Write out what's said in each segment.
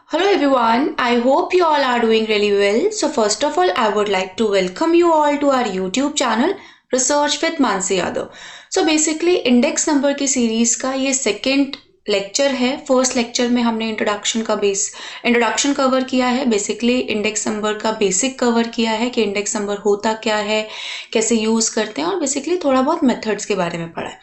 Hello everyone, I hope you all are doing really well. So first of all, I would like to welcome you all to our YouTube channel Research with Mansi Yadav. So basically index number की series का ये second lecture है. First lecture में हमने introduction cover किया है. Basically index number का basic cover किया है कि इंडेक्स नंबर होता क्या है, कैसे यूज करते हैं और बेसिकली थोड़ा बहुत मेथड्स के बारे में पढ़ा है.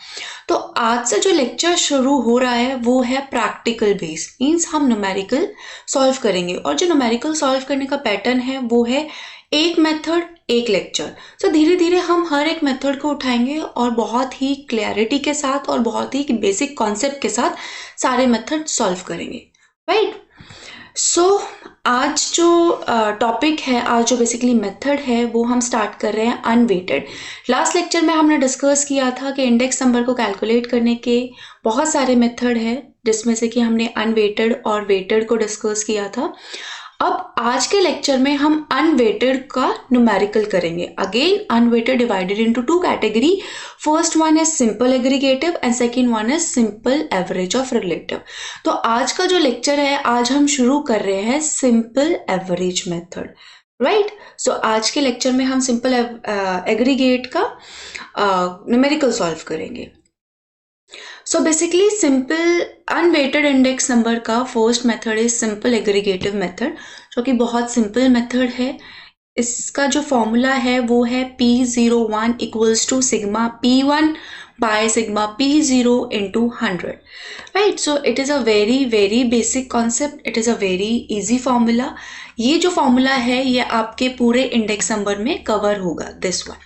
तो आज से जो लेक्चर शुरू हो रहा है वो है प्रैक्टिकल बेस. मीन्स हम न्यूमेरिकल सॉल्व करेंगे और जो न्यूमेरिकल सॉल्व करने का पैटर्न है वो है एक मेथड एक लेक्चर. तो धीरे धीरे हम हर एक मेथड को उठाएंगे और बहुत ही क्लैरिटी के साथ और बहुत ही बेसिक कॉन्सेप्ट के साथ सारे मेथड सॉल्व करेंगे. राइट. सो आज जो टॉपिक है, आज जो बेसिकली मेथड है वो हम स्टार्ट कर रहे हैं अनवेटेड. लास्ट लेक्चर में हमने डिस्कस किया था कि इंडेक्स नंबर को कैलकुलेट करने के बहुत सारे मेथड है, जिसमें से कि हमने अनवेटेड और वेटेड को डिस्कस किया था. अब आज के लेक्चर में हम अनवेटेड का न्यूमेरिकल करेंगे. Again unweighted divided into two category. First one is simple aggregative and second one is simple average of relative. तो आज का जो लेक्चर है, आज हम शुरू कर रहे हैं simple average method. Right. So आज के लेक्चर में हम सिंपल एग्रीगेट का न्यूमेरिकल सॉल्व करेंगे. So basically simple unweighted index number का first method is simple aggregative method, जो कि बहुत सिंपल मेथड है. इसका जो फॉर्मूला है वो है P01 equals to sigma P1 by sigma P0 into 100. Right. So it is a very basic concept. It is a very easy formula. ये जो फॉर्मूला है ये आपके पूरे इंडेक्स नंबर में कवर होगा. This one.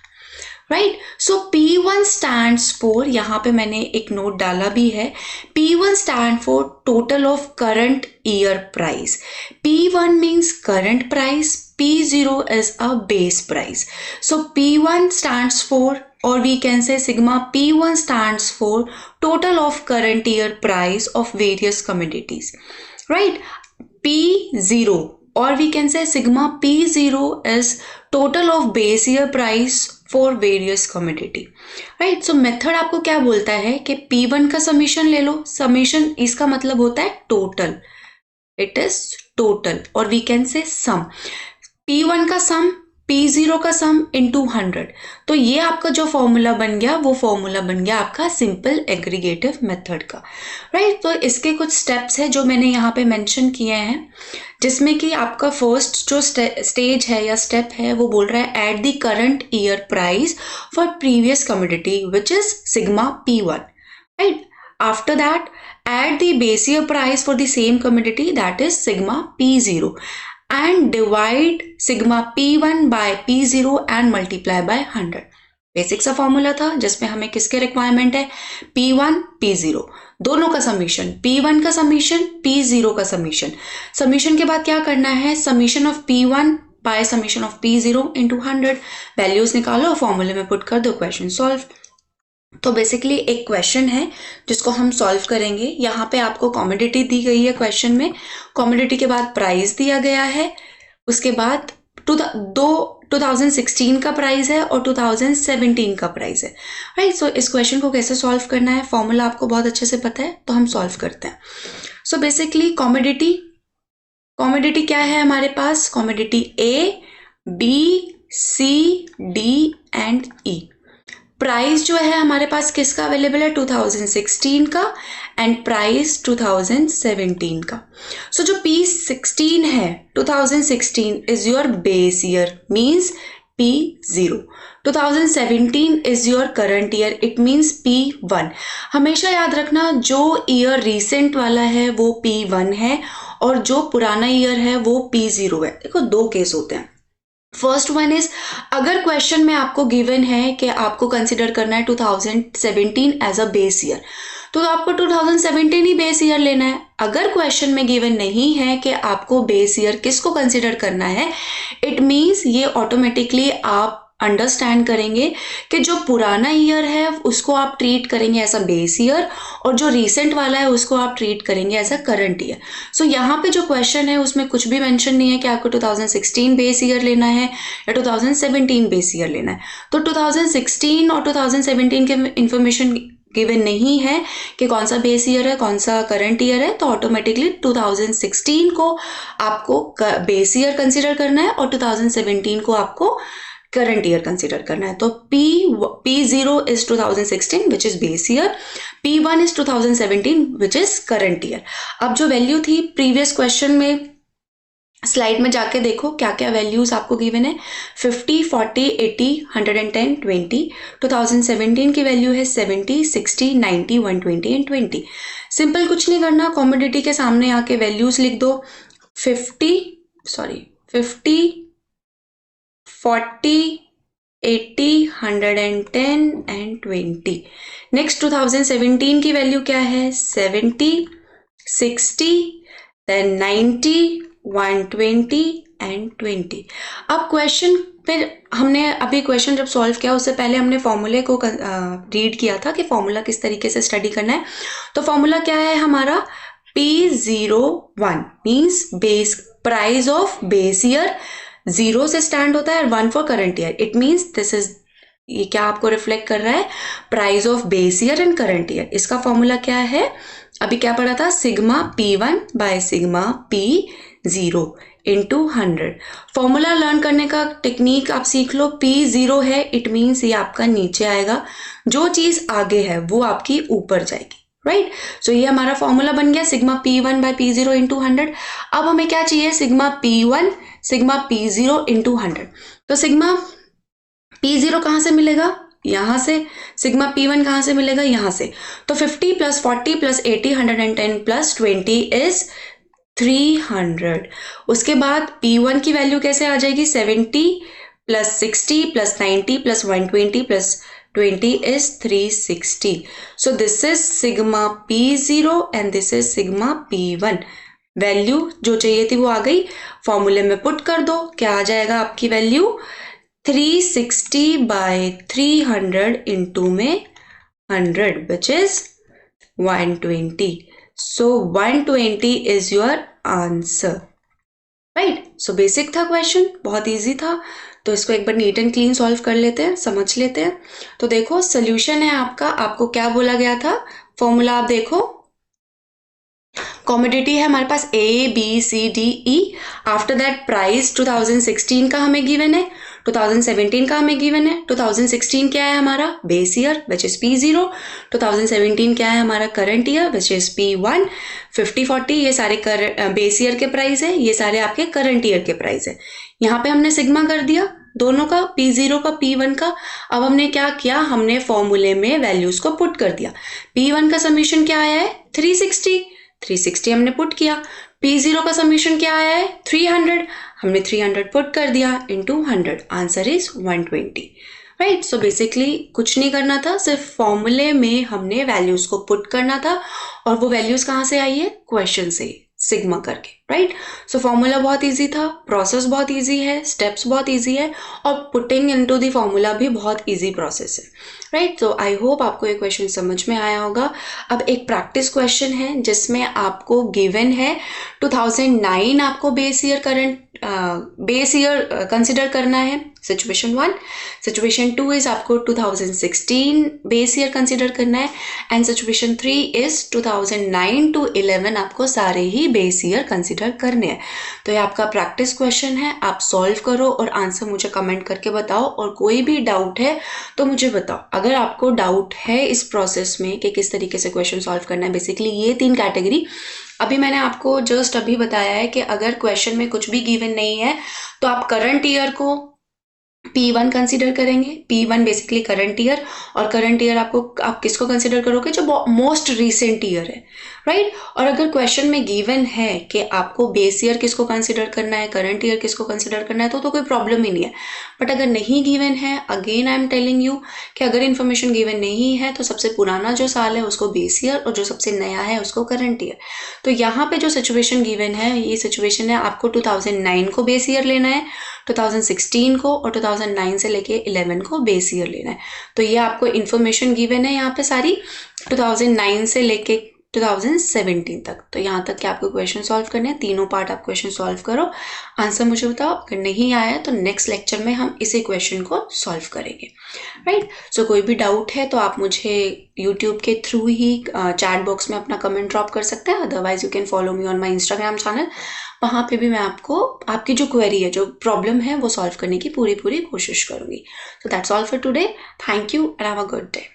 Right. So P1 stands for, यहाँ पे मैंने एक नोट डाला भी है, P1 stand for total of current year price. P1 means current price, P0 is a base price. So P1 stands for, or we can say sigma P1 stands for total of current year price of various commodities. Right. P0, or we can say sigma P0 is total of base year price for various commodity. Right. So method आपको क्या बोलता है कि P1 का summation ले लो. Summation इसका मतलब होता है टोटल. इट इज टोटल, और we can say sum. P1 का सम, P0 का सम इंटू 100. तो ये आपका जो फॉर्मूला बन गया वो फॉर्मूला बन गया आपका सिंपल एग्रीगेटिव मेथड का. राइट. तो इसके कुछ स्टेप्स है जो मैंने यहाँ पे मेंशन किए हैं, जिसमें कि आपका फर्स्ट जो स्टेज है या स्टेप है वो बोल रहा है at the current year price for previous commodity which is sigma P1. Right. After that at the base year price for the same commodity, that is sigma P0, and divide sigma P1 by P0 and multiply by 100. Basic सा formula था जिसमें हमें किसके requirement है, P1 P0 दोनों का summation, P1 का summation, P0 का समीशन. समीशन के बाद क्या करना है, summation of P1 bye summation of P0 into 100. Values निकालो और फॉर्मूले में पुट कर दो, क्वेश्चन सॉल्व. तो बेसिकली एक क्वेश्चन है जिसको हम सॉल्व करेंगे. यहाँ पे आपको कमोडिटी दी गई है क्वेश्चन में. कमोडिटी के बाद प्राइस दिया गया है, उसके बाद 2016 का प्राइस है और 2017 का प्राइस है. राइट. सो इस क्वेश्चन को कैसे सॉल्व करना है, फॉर्मूला आपको बहुत अच्छे से पता है, तो हम सॉल्व करते हैं. सो बेसिकली कमोडिटी क्या है हमारे पास, commodity A, B, C, D and E. Price जो है हमारे पास किसका अवेलेबल है, 2016 का, एंड प्राइस 2017 का. सो जो P16 है, 2016 is your base year, means P0. 2017 is your current year, it means P1. हमेशा याद रखना जो ईयर रिसेंट वाला है वो P1 है और जो पुराना ईयर है वो P0 है. देखो दो केस होते हैं. फर्स्ट वन इज, अगर क्वेश्चन में आपको गिवन है कि आपको कंसिडर करना है 2017 एज अ बेस ईयर, तो आपको 2017 ही बेस ईयर लेना है. अगर क्वेश्चन में गिवन नहीं है कि आपको बेस ईयर किसको कंसिडर करना है, इट मीन्स ये ऑटोमेटिकली आप अंडरस्टैंड करेंगे कि जो पुराना ईयर है उसको आप ट्रीट करेंगे एज अ बेस ईयर और जो रिसेंट वाला है उसको आप ट्रीट करेंगे एज अ करंट ईयर. सो यहाँ पे जो क्वेश्चन है उसमें कुछ भी मेंशन नहीं है कि आपको 2016 बेस ईयर लेना है या 2017 बेस ईयर लेना है. तो 2016 और 2017 के इंफॉर्मेशन गिवन नहीं है कि कौन सा बेस ईयर है कौन सा करंट ईयर है, तो ऑटोमेटिकली 2016 को आपको बेस ईयर कंसिडर करना है और 2017 को आपको करंट ईयर कंसिडर करना है। तो P0 is 2016 which is base year, P1 is 2017 which is current year. अब जो वैल्यू थी प्रीवियस क्वेश्चन में स्लाइड में जाके देखो क्या क्या वैल्यूज आपको गिवन है, 50, 40, 80, 110, 20। 2017 की वैल्यू है 70, 60, 90, 120 एंड 20। सिंपल कुछ नहीं करना, कॉमोडिटी के सामने आके वैल्यूज लिख दो, 50, 40, 80, 110 एंड 20। नेक्स्ट 2017 की वैल्यू क्या है, 70, 60, देन 90, 120 एंड 20। अब क्वेश्चन फिर हमने अभी क्वेश्चन जब सॉल्व किया उससे पहले हमने फॉर्मूले को रीड किया था कि फॉर्मूला किस तरीके से स्टडी करना है। तो फॉर्मूला क्या है हमारा, P01 means base price of base year, 0 से स्टैंड होता है और 1 for current year. It means this is, ये क्या आपको रिफ्लेक्ट कर रहा है, price of base year and current year. इसका फॉर्मूला क्या है, अभी क्या पढ़ा था, sigma P1 by sigma P0 into 100। Formula learn करने का टेक्निक आप सीख लो, P0 है इट मीन्स ये आपका नीचे आएगा, जो चीज आगे है वो आपकी ऊपर जाएगी, राइट। सो ये हमारा फॉर्मूला बन गया, sigma P1 bye P0 into 100। अब हमें क्या चाहिए, sigma P1 sigma P0 into 100। तो सिग्मा P0 कहाँ से मिलेगा, यहाँ से। सिग्मा P1 कहाँ से मिलेगा, यहाँ से। तो 50 प्लस 40 प्लस 80 110 प्लस 20 इज 300। उसके बाद P1 की वैल्यू कैसे आ जाएगी, 70 plus 60 plus 90 plus 120 plus 20 is 360। So this is sigma P0 and this is sigma P1। Value जो चाहिए थी वो आ गई, फॉर्मूले में पुट कर दो, क्या आ जाएगा आपकी वैल्यू, 360 बाय 300 इंटू में 100 which is 120। So 120 is your answer, right? So basic था क्वेश्चन, बहुत इजी था। तो इसको एक बार नीट एंड क्लीन सॉल्व कर लेते हैं, समझ लेते हैं। तो देखो सोल्यूशन है आपका, आपको क्या बोला गया था, फॉर्मूला आप देखो, कॉमोडिटी है हमारे पास ABCDE। आफ्टर दैट प्राइस 2016 का हमें गिवन है, 2017 का हमें गिवन है। 2016 क्या है हमारा, base year which is P0। 2017 क्या है हमारा, current year which is P1। 50, 40 ये सारे बेस ईयर के प्राइस है, ये सारे आपके करंट ईयर के प्राइस है। यहाँ पे हमने सिग्मा कर दिया दोनों का, P0 का P1 का। अब हमने क्या किया, हमने फॉर्मूले में वैल्यूज को पुट कर दिया। P1 का समीशन क्या आया है, 360 हमने पुट किया। P0 का समीशन क्या आया है, 300, हमने 300 पुट कर दिया into 100, answer is 120, right. So basically कुछ नहीं करना था, सिर्फ फॉर्मूले में हमने वैल्यूज को पुट करना था, और वो वैल्यूज कहाँ से आई है, क्वेश्चन से, सिग्मा करके, राइट। सो फॉर्मूला बहुत इजी था, प्रोसेस बहुत इजी है, स्टेप्स बहुत इजी है, और पुटिंग इनटू द फॉर्मूला भी बहुत इजी प्रोसेस है, राइट। तो आई होप आपको ये क्वेश्चन समझ में आया होगा। अब एक प्रैक्टिस क्वेश्चन है जिसमें आपको गिवन है 2009 आपको बेस ईयर कंसिडर करना है, सिचुएशन 1। सिचुएशन 2 इज आपको 2016 बेस ईयर कंसिडर करना है, एंड सिचुएशन 3 इज 2009 to 11 आपको सारे ही बेस ईयर कंसिडर करने हैं। तो ये आपका प्रैक्टिस क्वेश्चन है, आप सॉल्व करो और आंसर मुझे कमेंट करके बताओ, और कोई भी डाउट है तो मुझे बताओ। अगर आपको डाउट है इस प्रोसेस में कि किस तरीके से क्वेश्चन सॉल्व करना है, बेसिकली ये 3 कैटेगरी अभी मैंने आपको जस्ट अभी बताया है कि अगर क्वेश्चन में कुछ भी गिवन नहीं है तो आप करंट ईयर को P1 कंसीडर करेंगे। P1 बेसिकली करंट ईयर, और करंट ईयर आप किसको कंसीडर करोगे, जो मोस्ट रीसेंट ईयर है, राइट। और अगर क्वेश्चन में गिवन है कि आपको बेस ईयर किसको कंसीडर करना है, करंट ईयर किसको कंसीडर करना है, तो कोई प्रॉब्लम ही नहीं है। बट अगर नहीं गिवन है, again I am telling you कि अगर इन्फॉर्मेशन गिवन नहीं है तो सबसे पुराना जो साल है उसको बेस ईयर, और जो सबसे नया है उसको करंट ईयर। तो यहाँ पे जो सिचुएशन गिवन है, ये सिचुएशन है आपको 2009 को बेस ईयर लेना है, 2016 को, और 2009 से लेके 11 को बेस ईयर लेना है। तो ये आपको इन्फॉर्मेशन गिवन है यहाँ पे सारी, 2009 से लेके 2017 तक। तो यहाँ तक कि आपको क्वेश्चन सॉल्व करने हैं, तीनों पार्ट आप क्वेश्चन सॉल्व करो, आंसर मुझे बताओ। अगर नहीं आया है तो नेक्स्ट लेक्चर में हम इसी क्वेश्चन को सॉल्व करेंगे, राइट। सो कोई भी डाउट है तो आप मुझे यूट्यूब के थ्रू ही चैट बॉक्स में अपना कमेंट ड्रॉप कर सकते हैं, otherwise you can follow me on my Instagram channel. वहाँ पे भी मैं आपको आपकी जो क्वेरी है, जो प्रॉब्लम है, वो सॉल्व करने की पूरी कोशिश करूँगी। So that's all for today. Thank you and have a good day.